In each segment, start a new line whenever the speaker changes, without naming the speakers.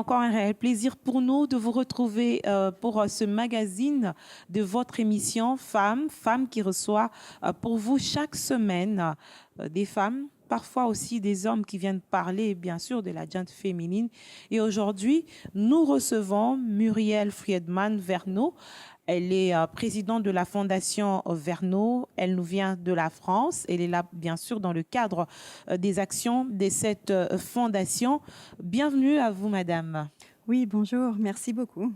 encore un réel plaisir pour nous de vous retrouver pour ce magazine de votre émission Femmes qui reçoit pour vous chaque semaine des femmes, parfois aussi des hommes qui viennent parler, bien sûr, de la gente féminine. Et aujourd'hui, nous recevons Muriel Friedman Verneau. Elle est présidente de la Fondation Verneau. Elle nous vient de la France. Elle est là, bien sûr, dans le cadre des actions de cette fondation. Bienvenue à vous, madame.
Oui, bonjour, merci beaucoup.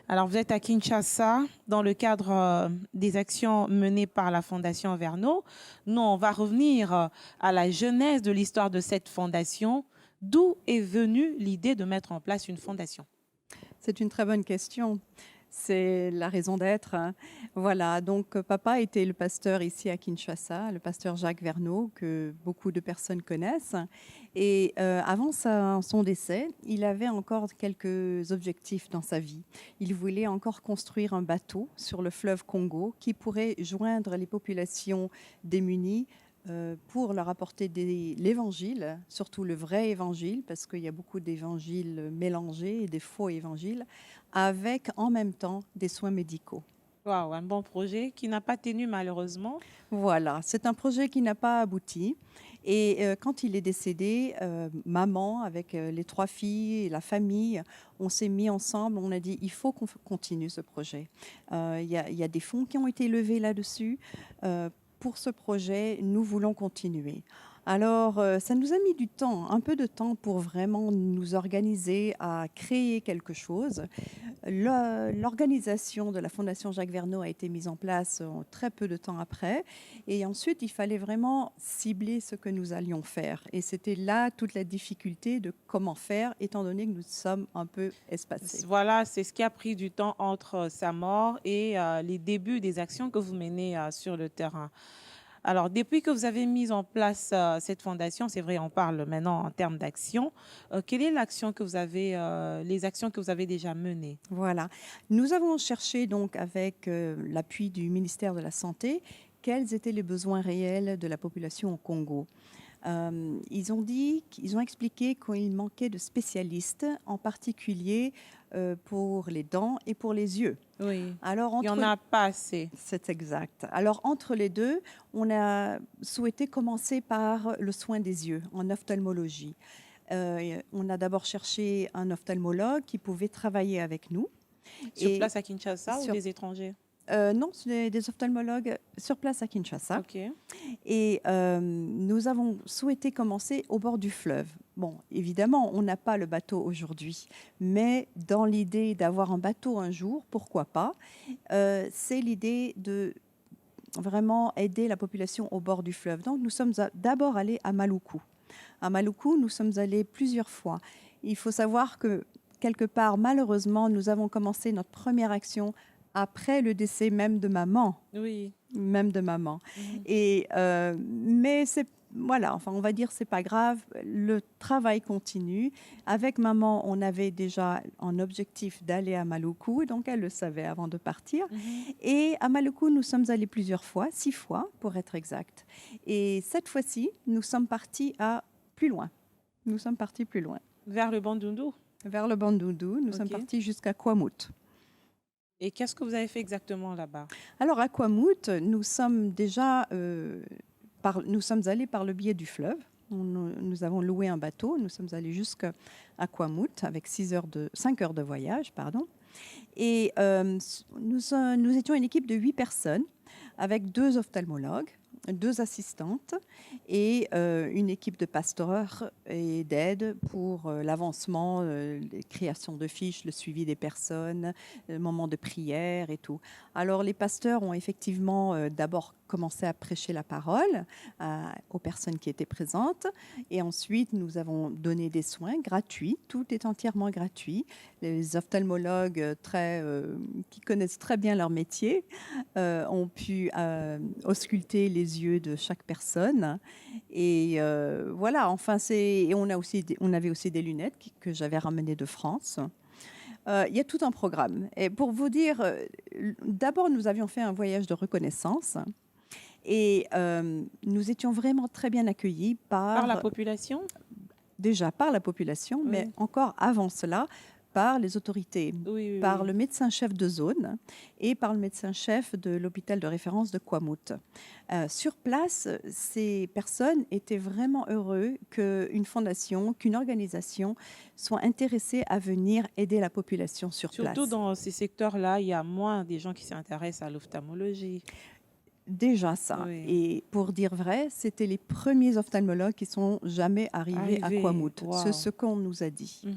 Alors, vous êtes à Kinshasa dans le cadre des actions menées par la Fondation Verneau. Nous, on va revenir à la genèse de l'histoire de cette fondation. D'où est venue l'idée de mettre en place une fondation?
C'est une très bonne question. C'est la raison d'être. Voilà, donc papa était le pasteur ici à Kinshasa, le pasteur Jacques Verneau, que beaucoup de personnes connaissent. Et avant son décès, il avait encore quelques objectifs dans sa vie. Il voulait encore construire un bateau sur le fleuve Congo qui pourrait joindre les populations démunies pour leur apporter l'évangile, surtout le vrai évangile, parce qu'il y a beaucoup d'évangiles mélangés et des faux évangiles, avec en même temps des soins médicaux.
Waouh, un bon projet qui n'a pas tenu malheureusement.
Voilà, c'est un projet qui n'a pas abouti. Et quand il est décédé, maman, avec les 3 filles et la famille, on s'est mis ensemble, on a dit il faut qu'on continue ce projet. Il y a des fonds qui ont été levés là-dessus. Pour ce projet, nous voulons continuer. Alors, ça nous a mis du temps, un peu de temps pour vraiment nous organiser à créer quelque chose. L'organisation de la Fondation Jacques Verneau a été mise en place très peu de temps après. Et ensuite, il fallait vraiment cibler ce que nous allions faire. Et c'était là toute la difficulté de comment faire, étant donné que nous sommes un peu espacés.
Voilà, c'est ce qui a pris du temps entre sa mort et les débuts des actions que vous menez sur le terrain. Alors, depuis que vous avez mis en place cette fondation, c'est vrai, on parle maintenant en termes d'action. Quelle est l'action que vous avez, les actions que vous avez déjà menées?
Voilà. Nous avons cherché donc avec l'appui du ministère de la Santé quels étaient les besoins réels de la population au Congo. Ils ont expliqué qu'il manquait de spécialistes, en particulier pour les dents et pour les yeux.
Oui,
Alors,
il n'y en a pas assez.
c'est exact. Alors, entre les deux, on a souhaité commencer par le soin des yeux en ophtalmologie. On a d'abord cherché un ophtalmologue qui pouvait travailler avec nous.
Sur
Et
place à Kinshasa ou
sur,
des étrangers?
non, c'est des ophtalmologues sur place à Kinshasa.
OK.
Et nous avons souhaité commencer au bord du fleuve. Bon, évidemment, on n'a pas le bateau aujourd'hui, mais dans l'idée d'avoir un bateau un jour, pourquoi pas, c'est l'idée de vraiment aider la population au bord du fleuve. Donc, nous sommes d'abord allés à Maluku. À Maluku, nous sommes allés plusieurs fois. Il faut savoir que, quelque part, malheureusement, nous avons commencé notre première action après le décès même de maman.
Oui.
Même de maman.
Mhm.
Et, mais c'est, voilà, enfin, on va dire c'est pas grave, le travail continue. Avec maman, on avait déjà un objectif d'aller à Maluku, donc elle le savait avant de partir.
Mhm.
Et à Maluku, nous sommes allés plusieurs fois, 6 fois pour être exact. Et cette fois-ci, nous sommes partis à plus loin. Nous sommes partis plus loin.
Vers le Bandundu.
Vers le Bandundu, nous sommes
OK.
partis jusqu'à Kwamut.
Et qu'est-ce que vous avez fait exactement là-bas?
Alors à Kwamut, nous sommes déjà nous sommes allés par le biais du fleuve. Nous avons loué un bateau. Nous sommes allés jusqu'à Kwamut avec 5 heures de voyage, pardon. Et nous étions une équipe de 8 personnes avec 2 ophtalmologues, 2 assistantes et une équipe de pasteurs et d'aide pour l'avancement, les créations de fiches, le suivi des personnes, le moment de prière et tout. Alors les pasteurs ont effectivement d'abord commencé à prêcher la parole aux personnes qui étaient présentes et ensuite nous avons donné des soins gratuits, tout est entièrement gratuit. Les ophtalmologues qui connaissent très bien leur métier ont pu ausculter les yeux de chaque personne. Et voilà, enfin, et on avait aussi des lunettes que j'avais ramenées de France. Il y a tout un programme. Et pour vous dire, d'abord, nous avions fait un voyage de reconnaissance. Et nous étions vraiment très bien accueillis
Par la population?
déjà par la population, mais
Oui,
encore avant cela, par les autorités,
oui, oui,
par
oui.
le médecin-chef de zone et par le médecin-chef de l'hôpital de référence de Kwamut. Sur place, ces personnes étaient vraiment heureux qu'une fondation, qu'une organisation soit intéressée à venir aider la population sur
Surtout
place.
dans ces secteurs-là, il y a moins des gens qui s'intéressent à l'ophtalmologie.
Déjà ça.
Oui.
Et pour dire vrai, c'était les premiers ophtalmologues qui sont jamais arrivés à
Arrivé,
Kwamut. C'est
waouh.
ce qu'on nous a dit.
Mhm.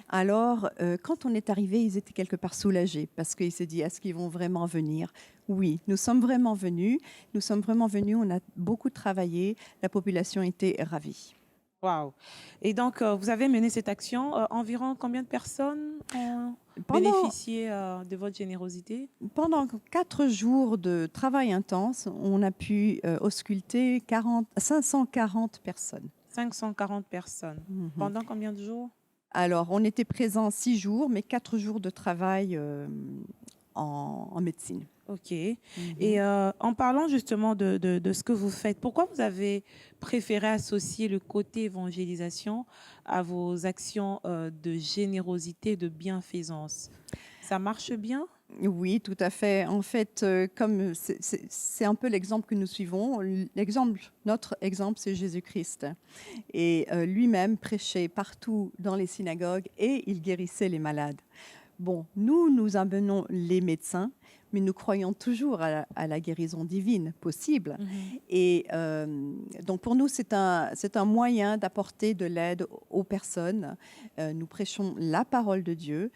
Alors, quand on est arrivé, ils étaient quelque part soulagés parce qu'ils se disent, est-ce qu'ils vont vraiment venir? Oui, nous sommes vraiment venus. Nous sommes vraiment venus. On a beaucoup travaillé. La population était ravie.
Waouh. Et donc, vous avez mené cette action. Environ combien de personnes ont
Pendant,
bénéficié de votre générosité?
pendant 4 jours de travail intense, on a pu ausculter 540 personnes.
540 personnes.
Mhm.
Pendant combien de jours?
Alors, on était présents 6 jours, mais 4 jours de travail en médecine.
OK. Et
Mhm.
en parlant justement de ce que vous faites, pourquoi vous avez préféré associer le côté évangélisation à vos actions de générosité, de bienfaisance? Ça marche bien?
Oui, tout à fait. En fait, comme c'est un peu l'exemple que nous suivons, notre exemple, c'est Jésus-Christ. Et lui-même prêchait partout dans les synagogues et il guérissait les malades. Bon, nous amenons les médecins, mais nous croyons toujours à la guérison divine possible.
Mhm.
Et donc pour nous, c'est un moyen d'apporter de l'aide aux personnes. Nous prêchons la parole de Dieu.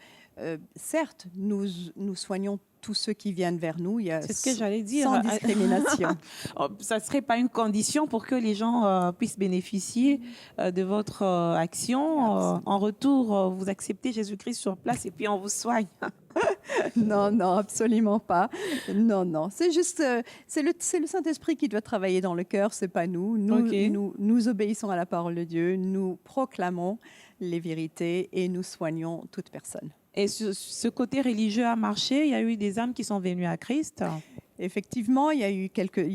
Certes, nous soignons tous ceux qui viennent vers nous,
C'est ce que j'allais dire.
sans discrimination.
Oh, ça ne serait pas une condition pour que les gens puissent bénéficier de votre action. En retour, vous acceptez Jésus-Christ sur place et puis on vous soigne.
Non, non, absolument pas. Non, non. C'est juste, c'est le Saint-Esprit qui doit travailler dans le cœur, c'est pas nous. Nous,
OK.
nous. nous obéissons à la parole de Dieu, nous proclamons les vérités et nous soignons toute personne.
Et ce côté religieux a marché. Il y a eu des âmes qui sont venues à Christ.
Effectivement, il y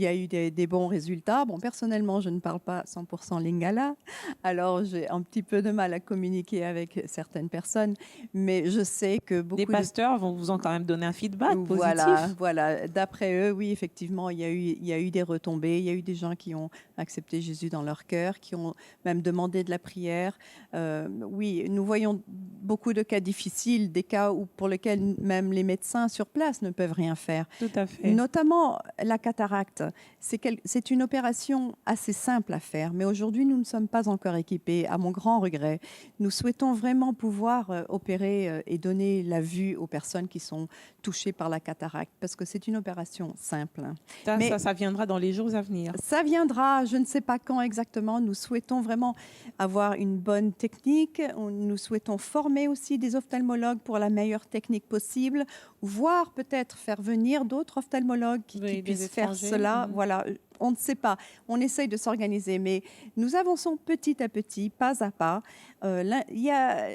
a eu des bons résultats. Bon, personnellement, je ne parle pas 100% lingala, alors j'ai un petit peu de mal à communiquer avec certaines personnes, mais je sais que
Les
beaucoup de
pasteurs vous ont quand même donné un feedback
Voilà,
positif.
voilà. D'après eux, oui, effectivement, il y a eu des retombées. Il y a eu des gens qui ont accepté Jésus dans leur cœur, qui ont même demandé de la prière. Oui, nous voyons beaucoup de cas difficiles, des cas pour lesquels même les médecins sur place ne peuvent rien faire.
Tout à fait.
Notamment la cataracte. C'est une opération assez simple à faire, mais aujourd'hui, nous ne sommes pas encore équipés, à mon grand regret. Nous souhaitons vraiment pouvoir opérer et donner la vue aux personnes qui sont touchées par la cataracte, parce que c'est une opération simple. Mais
Ça viendra dans les jours à venir.
ça viendra, je ne sais pas quand exactement. Nous souhaitons vraiment avoir une bonne technique. Nous souhaitons former aussi des ophtalmologues pour la meilleure technique possible, voire peut-être faire venir d'autres ophtalmologues qui
Oui, des
puissent faire
étrangers.
cela.
Mhm.
Voilà, on ne sait pas. On essaye de s'organiser, mais nous avançons petit à petit, pas à pas. Il y a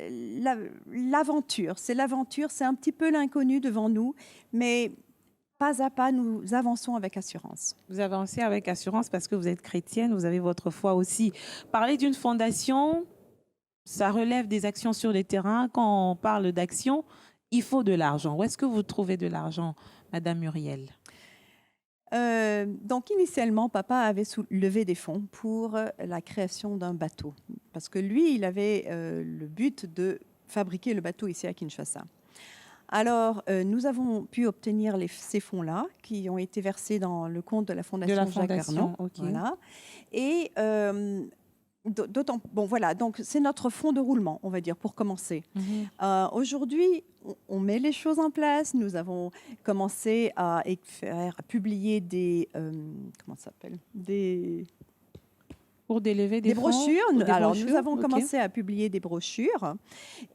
l'aventure, c'est un petit peu l'inconnu devant nous, mais pas à pas, nous avançons avec assurance.
Vous avancez avec assurance parce que vous êtes chrétienne, vous avez votre foi aussi. Parler d'une fondation, ça relève des actions sur le terrain. Quand on parle d'action, il faut de l'argent. Où est-ce que vous trouvez de l'argent, Madame Muriel?
Donc initialement, papa avait levé des fonds pour la création d'un bateau, parce que lui, il avait le but de fabriquer le bateau ici à Kinshasa. Alors, nous avons pu obtenir ces fonds-là, qui ont été versés dans le compte de la
De la
Fondation Jacques Vernon.
fondation, OK.
Voilà. Et d'autant, bon voilà, donc c'est notre fonds de roulement, on va dire, pour commencer.
Mhm.
Aujourd'hui, on met les choses en place. Nous avons commencé à publier comment ça s'appelle,
Pour délever
des
des fonds,
brochures.
ou des
Alors, nous
brochures,
avons
OK.
commencé à publier des brochures.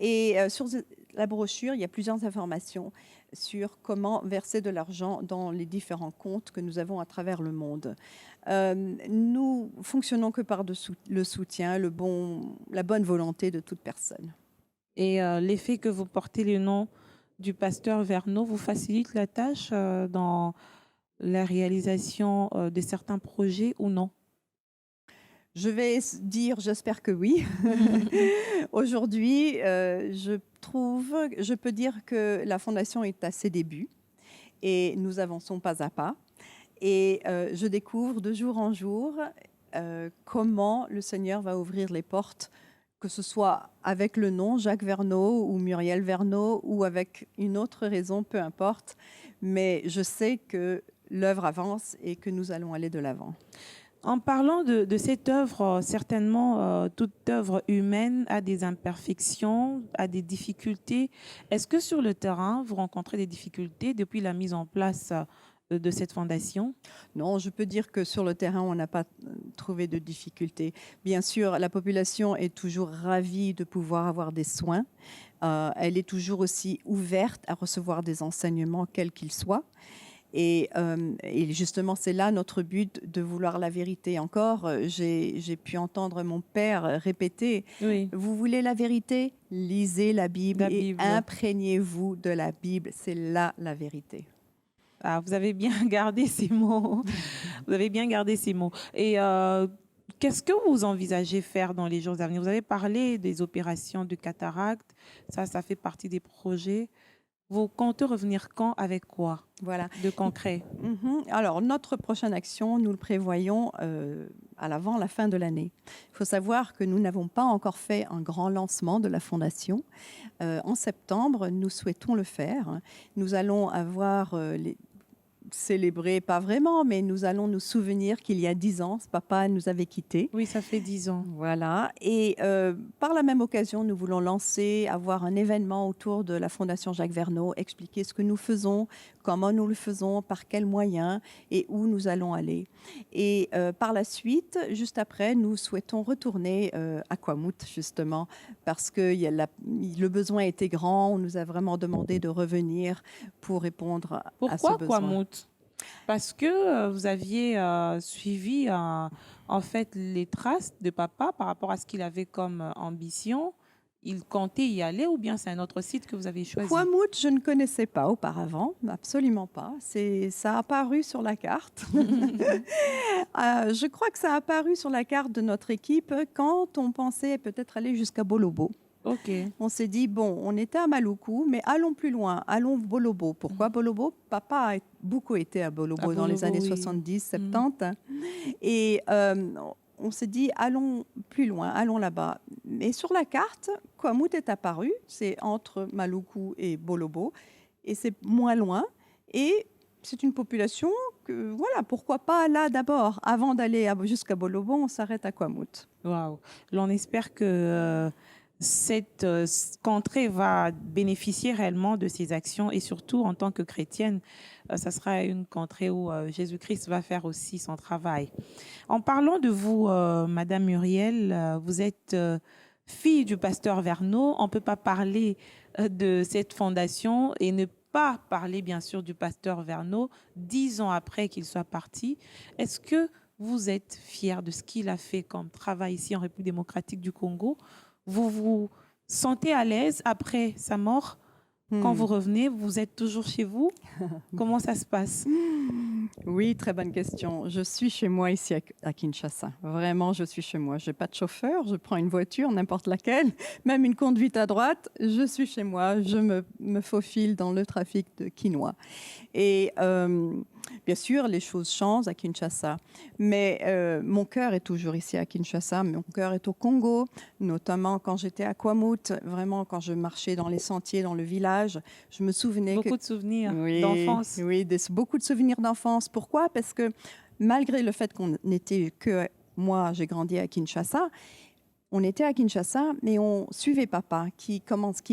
Et sur la brochure, il y a plusieurs informations sur comment verser de l'argent dans les différents comptes que nous avons à travers le monde. Nous fonctionnons que par le soutien, la bonne volonté de toute personne.
Et l'effet que vous portez le nom du pasteur Verneau vous facilite la tâche dans la réalisation de certains projets ou non?
Je vais dire, j'espère que oui. Aujourd'hui, je peux dire que la Fondation est à ses débuts et nous avançons pas à pas. Et je découvre de jour en jour comment le Seigneur va ouvrir les portes, que ce soit avec le nom Jacques Verneau ou Muriel Verneau ou avec une autre raison, peu importe. Mais je sais que l'œuvre avance et que nous allons aller de l'avant.
En parlant de cette œuvre, certainement, toute œuvre humaine a des imperfections, a des difficultés. Est-ce que sur le terrain, vous rencontrez des difficultés depuis la mise en place de cette fondation?
Non, je peux dire que sur le terrain, on n'a pas trouvé de difficultés. Bien sûr, la population est toujours ravie de pouvoir avoir des soins. Elle est toujours aussi ouverte à recevoir des enseignements, quels qu'ils soient. Et justement, c'est là notre but de vouloir la vérité. Encore, j'ai pu entendre mon père répéter,
Oui,
vous voulez la vérité? Lisez la Bible
la
et
Bible.
imprégnez-vous de la Bible. C'est là la vérité.
Ah, vous avez bien gardé ces mots. Vous avez bien gardé ces mots. Et qu'est-ce que vous envisagez faire dans les jours à venir? Vous avez parlé des opérations de cataracte. Ça fait partie des projets. Vous comptez revenir quand, avec quoi
Voilà.
de concret?
Alors, notre prochaine action, nous le prévoyons avant la fin de l'année. Il faut savoir que nous n'avons pas encore fait un grand lancement de la Fondation. En septembre, nous souhaitons le faire. Nous allons avoir célébrer, pas vraiment, mais nous allons nous souvenir qu'il y a 10 ans, papa nous avait quittés.
Oui, ça fait 10 ans.
Voilà. Et par la même occasion, nous voulons avoir un événement autour de la Fondation Jacques Verneau, expliquer ce que nous faisons, comment nous le faisons, par quels moyens et où nous allons aller. Et par la suite, juste après, nous souhaitons retourner à Kwamouth, justement, parce que le besoin était grand. On nous a vraiment demandé de revenir pour répondre à ce
Pourquoi
besoin.
Kwamouth? Parce que vous aviez suivi en fait les traces de papa par rapport à ce qu'il avait comme ambition. Il comptait y aller ou bien c'est un autre site que vous avez choisi?
Kwamouth, je ne connaissais pas auparavant, absolument pas. Ça a apparu sur la carte. Je crois que ça a apparu sur la carte de notre équipe quand on pensait peut-être aller jusqu'à Bolobo.
Ok.
On s'est dit, bon, on était à Maluku, mais allons plus loin, allons Bolobo. Pourquoi Bolobo? Papa a beaucoup été à Bolobo dans les années
oui.
70, 70. Et on s'est dit, allons plus loin, allons là-bas. Mais sur la carte, Kwamouth est apparu, c'est entre Maluku et Bolobo, et c'est moins loin. Et c'est une population que, voilà, pourquoi pas là d'abord? Avant d'aller jusqu'à Bolobo, on s'arrête à Kwamouth.
Waouh. L'on espère que cette contrée va bénéficier réellement de ces actions et surtout en tant que chrétienne, ça sera une contrée où Jésus-Christ va faire aussi son travail. En parlant de vous, Madame Muriel, vous êtes fille du pasteur Verneau. On ne peut pas parler de cette fondation et ne pas parler bien sûr du pasteur Verneau 10 ans après qu'il soit parti. Est-ce que vous êtes fière de ce qu'il a fait comme travail ici en République démocratique du Congo? Vous vous sentez à l'aise après sa mort? Quand vous revenez, vous êtes toujours chez vous? Comment ça se passe?
Oui, très bonne question. Je suis chez moi ici à Kinshasa. Vraiment, je suis chez moi. Je n'ai pas de chauffeur, je prends une voiture, n'importe laquelle, même une conduite à droite, je suis chez moi, je me faufile dans le trafic de quinoa. Et bien sûr, les choses changent à Kinshasa, mais mon cœur est toujours ici à Kinshasa, mon cœur est au Congo, notamment quand j'étais à Kwamouth, vraiment quand je marchais dans les sentiers, dans le village, je me souvenais
Beaucoup de souvenirs d'enfance.
Oui, beaucoup de souvenirs d'enfance. Pourquoi? Parce que malgré le fait qu'on n'était que... Moi, j'ai grandi à Kinshasa. On était à Kinshasa, mais on suivait papa qui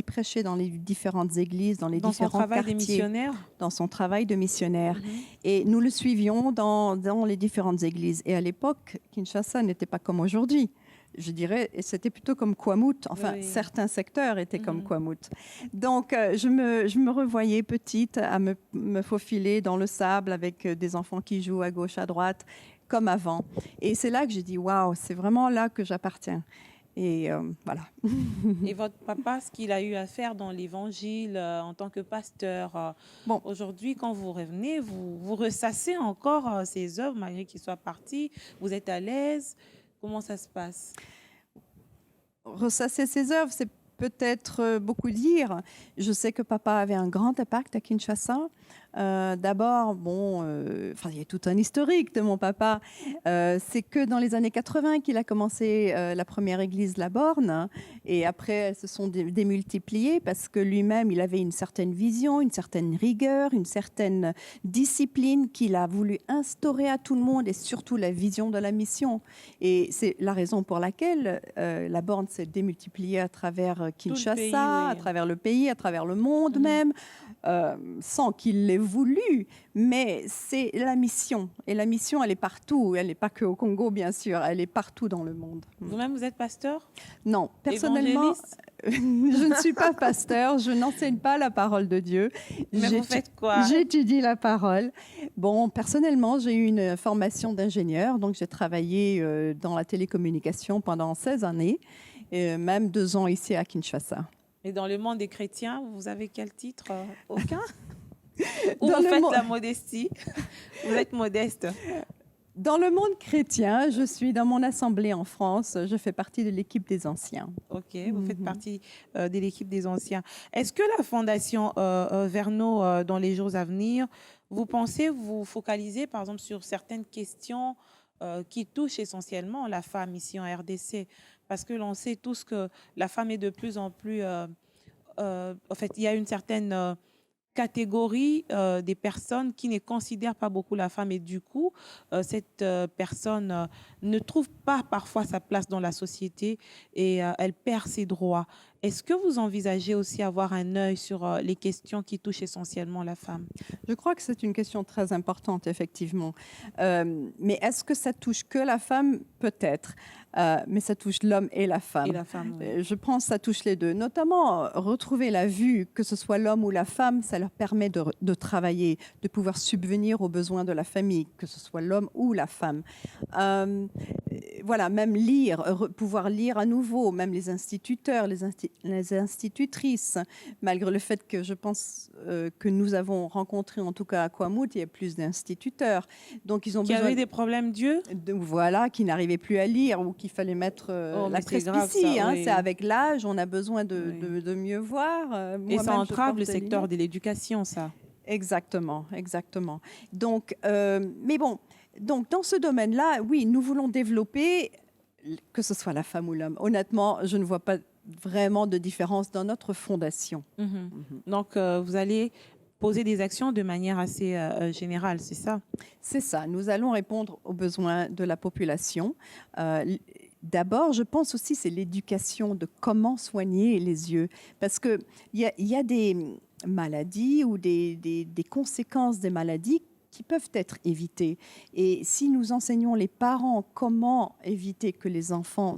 prêchait dans les différentes églises, dans les différents quartiers.
Dans son travail de missionnaire?
Dans son travail de missionnaire. Et nous le suivions dans les différentes églises. Et à l'époque, Kinshasa n'était pas comme aujourd'hui. Je dirais, et c'était plutôt comme Kwamouth. Enfin,
Oui.
certains secteurs étaient comme Kwamouth. Donc, je me revoyais petite à me faufiler dans le sable avec des enfants qui jouent à gauche, à droite, comme avant. Et c'est là que j'ai dit, waouh, c'est vraiment là que j'appartiens. Et voilà.
Et votre papa, ce qu'il a eu à faire dans l'Évangile en tant que pasteur,
Bon.
aujourd'hui, quand vous revenez, vous ressassez encore ses œuvres malgré qu'il soit parti. Vous êtes à l'aise. Comment ça se passe?
Ressasser ses œuvres, c'est peut-être beaucoup dire. Je sais que papa avait un grand impact à Kinshasa. D'abord, il y a tout un historique de mon papa. C'est que dans les années 80 qu'il a commencé la première église La Borne, hein, et après elles se sont démultipliées parce que lui-même, il avait une certaine vision, une certaine rigueur, une certaine discipline qu'il a voulu instaurer à tout le monde et surtout la vision de la mission. Et c'est la raison pour laquelle La Borne s'est démultipliée à travers Kinshasa,
pays, oui.
à travers le pays, à travers le monde
Mhm.
même, sans qu'il l'ait voulu. Mais c'est la mission. Et la mission, elle est partout. Elle n'est pas que au Congo, bien sûr. Elle est partout dans le monde.
Vous-même, vous êtes pasteur?
Non, personnellement,
Évangéliste?
je ne suis pas pasteur. Je n'enseigne pas la parole de Dieu.
Mais vous faites quoi?
J'étudie la parole. Bon, personnellement, j'ai eu une formation d'ingénieur. Donc, j'ai travaillé dans la télécommunication pendant 16 années. Et même 2 ans ici à Kinshasa.
Et dans le monde des chrétiens, vous avez quel titre? Aucun? Ou
Dans
vous
le
faites
monde-
la modestie? Vous êtes modeste.
Dans le monde chrétien, je suis dans mon assemblée en France. Je fais partie de l'équipe des anciens.
Ok, vous faites
Mhm.
partie de l'équipe des anciens. Est-ce que la Fondation Verno, dans les jours à venir, vous pensez vous focaliser, par exemple, sur certaines questions qui touchent essentiellement la femme ici en RDC? Parce que l'on sait tous que la femme est de plus en plus... en fait, il y a une certaine catégorie des personnes qui ne considèrent pas beaucoup la femme et du coup, cette personne ne trouve pas parfois sa place dans la société et elle perd ses droits. Est-ce que vous envisagez aussi avoir un œil sur les questions qui touchent essentiellement la femme?
Je crois que c'est une question très importante, effectivement. Mais est-ce que ça touche que la femme? Peut-être. Mais ça touche l'homme et la femme.
Et la femme, oui.
Je pense que ça touche les deux. Notamment, retrouver la vue, que ce soit l'homme ou la femme, ça leur permet de travailler, de pouvoir subvenir aux besoins de la famille, que ce soit l'homme ou la femme. Voilà, même lire, pouvoir lire à nouveau, même les instituteurs, les institutrices, malgré le fait que je pense que nous avons rencontré, en tout cas à Kwamut, il y a plus d'instituteurs. Donc, ils ont
Qui
besoin
avait des problèmes d'yeux?
voilà, qui n'arrivaient plus à lire ou qu'il fallait mettre
Oh,
la
mais c'est grave,
presbytie.
ça,
Hein,
oui.
c'est avec l'âge, on a besoin
Oui.
de mieux voir.
Et
Moi-même,
ça
je
entrave
porte
le
des
secteur
lunettes.
de l'éducation, ça.
Exactement, exactement. Donc, mais bon, donc dans ce domaine-là, oui, nous voulons développer, que ce soit la femme ou l'homme. Honnêtement, je ne vois pas vraiment de différence dans notre fondation.
Mhm. Donc, vous allez poser des actions de manière assez générale, c'est ça?
C'est ça, nous allons répondre aux besoins de la population. D'abord, je pense aussi c'est l'éducation de comment soigner les yeux. Parce qu'il y a des maladies ou des conséquences des maladies qui peuvent être évitées. Et si nous enseignons les parents comment éviter que les enfants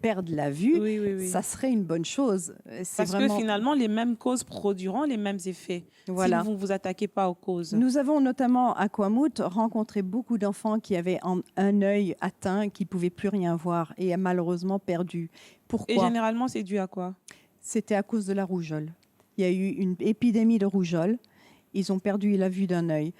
perdent la vue,
Oui, oui, oui.
ça serait une bonne chose. C'est
Parce
vraiment...
que finalement, les mêmes causes produiront les mêmes effets
Voilà.
si vous ne vous attaquez pas aux causes.
Nous avons notamment à Kwamut rencontré beaucoup d'enfants qui avaient un œil atteint, qui ne pouvaient plus rien voir et malheureusement perdu.
Et
Pourquoi?
généralement, c'est dû à quoi?
C'était à cause de la rougeole. Il y a eu une épidémie de rougeole. Ils ont perdu la vue d'un œil.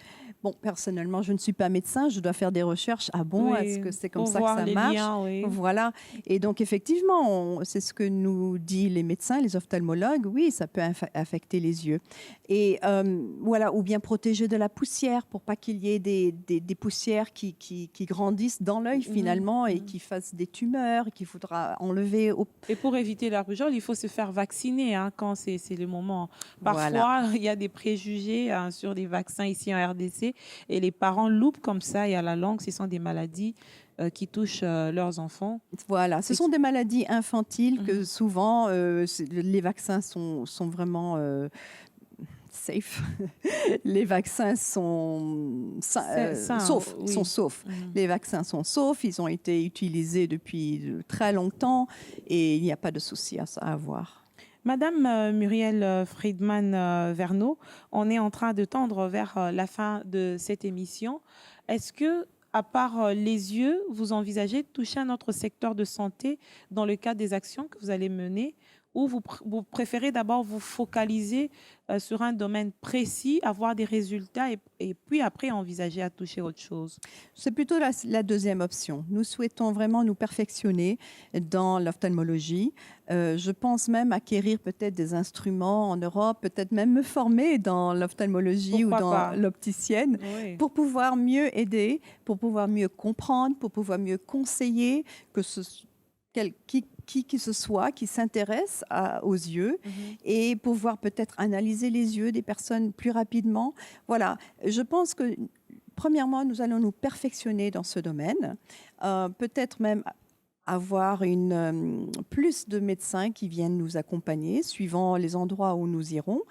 Bon, personnellement, je ne suis pas médecin, je dois faire des recherches. Ah bon,
Oui,
est-ce que c'est comme
pour
ça que
voir
ça
les
marche?
liens, oui.
Voilà. Et donc, effectivement, c'est ce que nous disent les médecins, les ophtalmologues. Oui, ça peut affecter les yeux. Et voilà, ou bien protéger de la poussière pour pas qu'il y ait des poussières qui grandissent dans l'œil finalement et qui fassent des tumeurs qu'il faudra enlever.
Et pour éviter la rougeole, il faut se faire vacciner hein, quand c'est le moment. Parfois,
Voilà.
il y a des préjugés hein, sur les vaccins ici en RDC et les parents loupent comme ça et à la longue, ce sont des maladies qui touchent leurs enfants.
Voilà, ce
Et
sont des maladies infantiles que souvent les vaccins sont vraiment safe. Les vaccins sont saufs.
oui.
Sont saufs. Les vaccins sont saufs. Ils ont été utilisés depuis très longtemps et il n'y a pas de souci à avoir.
Madame Muriel Friedman Verno, on est en train de tendre vers la fin de cette émission. Est-ce que, à part les yeux, vous envisagez de toucher un autre secteur de santé dans le cadre des actions que vous allez mener ou vous préférez d'abord vous focaliser sur un domaine précis, avoir des résultats et puis après envisager à toucher autre chose?
C'est plutôt la deuxième option. Nous souhaitons vraiment nous perfectionner dans l'ophtalmologie. Je pense même acquérir peut-être des instruments en Europe, peut-être même me former dans l'ophtalmologie ou
Pourquoi
dans
pas?
l'opticienne
Oui.
pour pouvoir mieux aider, pour pouvoir mieux comprendre, pour pouvoir mieux conseiller que qui que ce soit qui s'intéresse aux yeux
Mhm.
et pouvoir peut-être analyser les yeux des personnes plus rapidement. Voilà, je pense que premièrement, nous allons nous perfectionner dans ce domaine, peut-être même avoir plus de médecins qui viennent nous accompagner suivant les endroits où nous irons.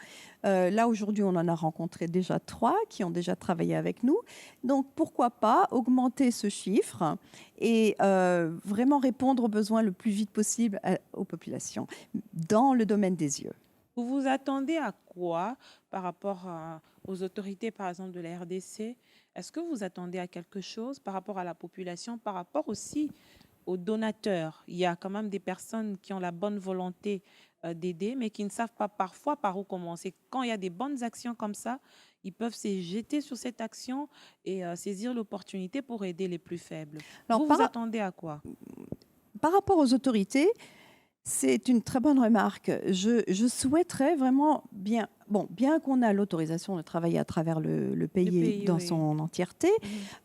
Là, aujourd'hui, on en a rencontré déjà 3 qui ont déjà travaillé avec nous. Donc, pourquoi pas augmenter ce chiffre et vraiment répondre aux besoins le plus vite possible aux populations dans le domaine des yeux.
Vous vous attendez à quoi par rapport aux autorités, par exemple, de la RDC? Est-ce que vous attendez à quelque chose par rapport à la population, par rapport aussi aux donateurs? Il y a quand même des personnes qui ont la bonne volonté d'aider, mais qui ne savent pas parfois par où commencer. Quand il y a des bonnes actions comme ça, ils peuvent se jeter sur cette action et saisir l'opportunité pour aider les plus faibles.
Alors,
Vous vous attendez à quoi?
par rapport aux autorités, c'est une très bonne remarque. Je souhaiterais vraiment bien qu'on a l'autorisation de travailler à travers le pays dans
oui.
son entièreté,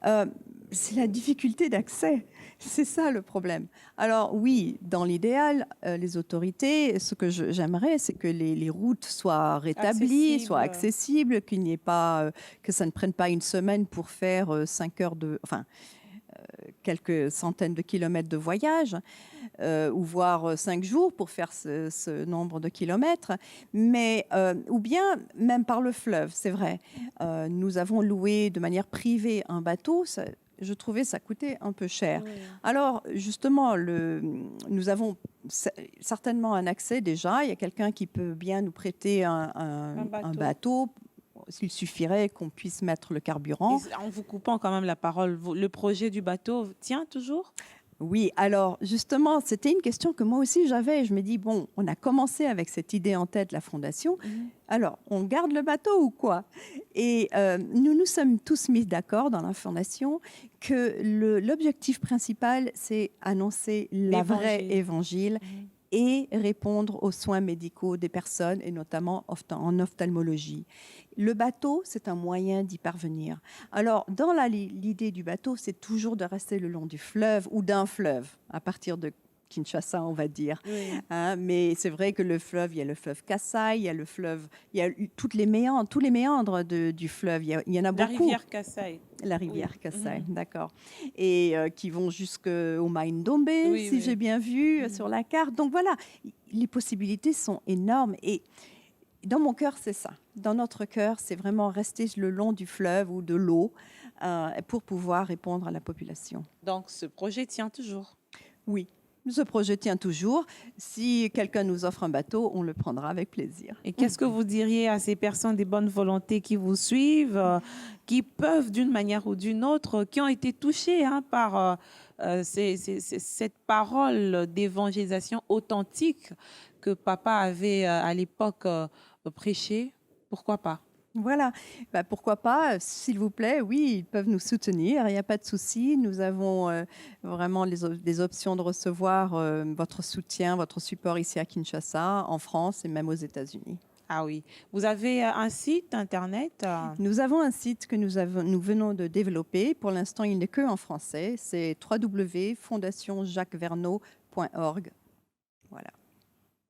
Mhm.
c'est la difficulté d'accès. C'est ça le problème. Alors oui, dans l'idéal, les autorités, ce que j'aimerais, c'est que les routes soient rétablies, soient accessibles, qu'il n'y ait pas, que ça ne prenne pas une semaine pour faire 5 heures quelques centaines de kilomètres de voyage, ou voire 5 jours pour faire ce nombre de kilomètres, mais ou bien même par le fleuve, c'est vrai. Nous avons loué de manière privée un bateau. Je trouvais ça coûtait un peu cher.
Oui.
Alors justement, nous avons certainement un accès déjà. Il y a quelqu'un qui peut bien nous prêter un bateau. Il suffirait qu'on puisse mettre le carburant.
Et en vous coupant quand même la parole, le projet du bateau tient toujours?
Oui, alors justement, c'était une question que moi aussi j'avais. Je me dis, bon, on a commencé avec cette idée en tête, la fondation. Alors, on garde le bateau ou quoi? Et nous nous sommes tous mis d'accord dans la fondation que l'objectif principal, c'est annoncer la vraie évangile et répondre aux soins médicaux des personnes, et notamment en ophtalmologie. Le bateau, c'est un moyen d'y parvenir. Alors, dans l'idée du bateau, c'est toujours de rester le long du fleuve ou d'un fleuve, à partir de Kinshasa, on va dire.
Oui.
Hein, mais c'est vrai que le fleuve, il y a le fleuve Kassai, il y a le fleuve, il y a tous les méandres du fleuve. Il y en a beaucoup.
La rivière Kassai.
La rivière Kassai, d'accord. Et qui vont jusqu'au Maïndombe, si j'ai bien vu sur la carte. Donc voilà, les possibilités sont énormes. Et dans mon cœur, c'est ça. Dans notre cœur, c'est vraiment rester le long du fleuve ou de l'eau pour pouvoir répondre à la population.
Donc, ce projet tient toujours?
Oui, ce projet tient toujours. Si quelqu'un nous offre un bateau, on le prendra avec plaisir.
Et qu'est-ce que vous diriez à ces personnes de bonne volonté qui vous suivent, qui peuvent d'une manière ou d'une autre, qui ont été touchées par cette parole d'évangélisation authentique que papa avait à l'époque prêchée? Pourquoi pas?
Voilà, pourquoi pas, s'il vous plaît, oui, ils peuvent nous soutenir, il n'y a pas de souci. Nous avons vraiment des options de recevoir votre soutien, votre support ici à Kinshasa, en France et même aux États-Unis.
Ah oui. Vous avez un site internet?
Nous avons un site que nous venons de développer. Pour l'instant, il n'est que en français. C'est www.fondationjacquesverneau.org. Voilà.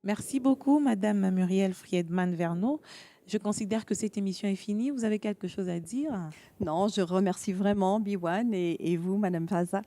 Merci beaucoup, Madame Muriel Friedman-Verneau. Je considère que cette émission est finie. Vous avez quelque chose à dire?
Non, je remercie vraiment Biwan et vous, Madame Faza,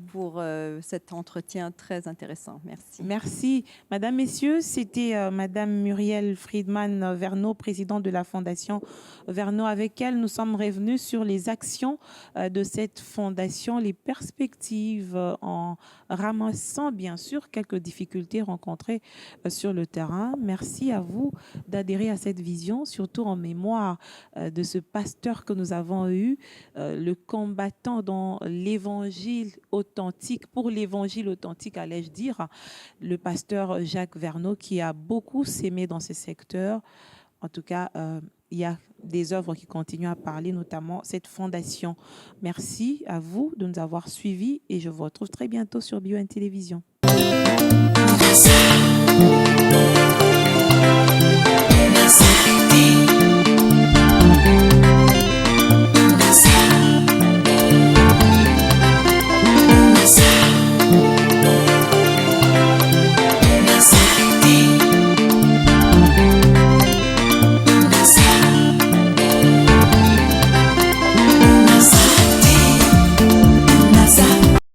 pour cet entretien très intéressant. Merci.
Merci. Madame, Messieurs, c'était Madame Muriel Friedman-Verneau, présidente de la Fondation Verneau. Avec elle, nous sommes revenus sur les actions de cette fondation, les perspectives en ramassant, bien sûr, quelques difficultés rencontrées sur le terrain. Merci à vous d'adhérer à cette vision, surtout en mémoire de ce pasteur que nous avons eu, le combattant dans l'évangile authentique authentique, pour l'évangile authentique, allais-je dire, le pasteur Jacques Verneau, qui a beaucoup s'aimé dans ce secteur. En tout cas, il y a des œuvres qui continuent à parler, notamment cette fondation. Merci à vous de nous avoir suivis et je vous retrouve très bientôt sur BON Télévision.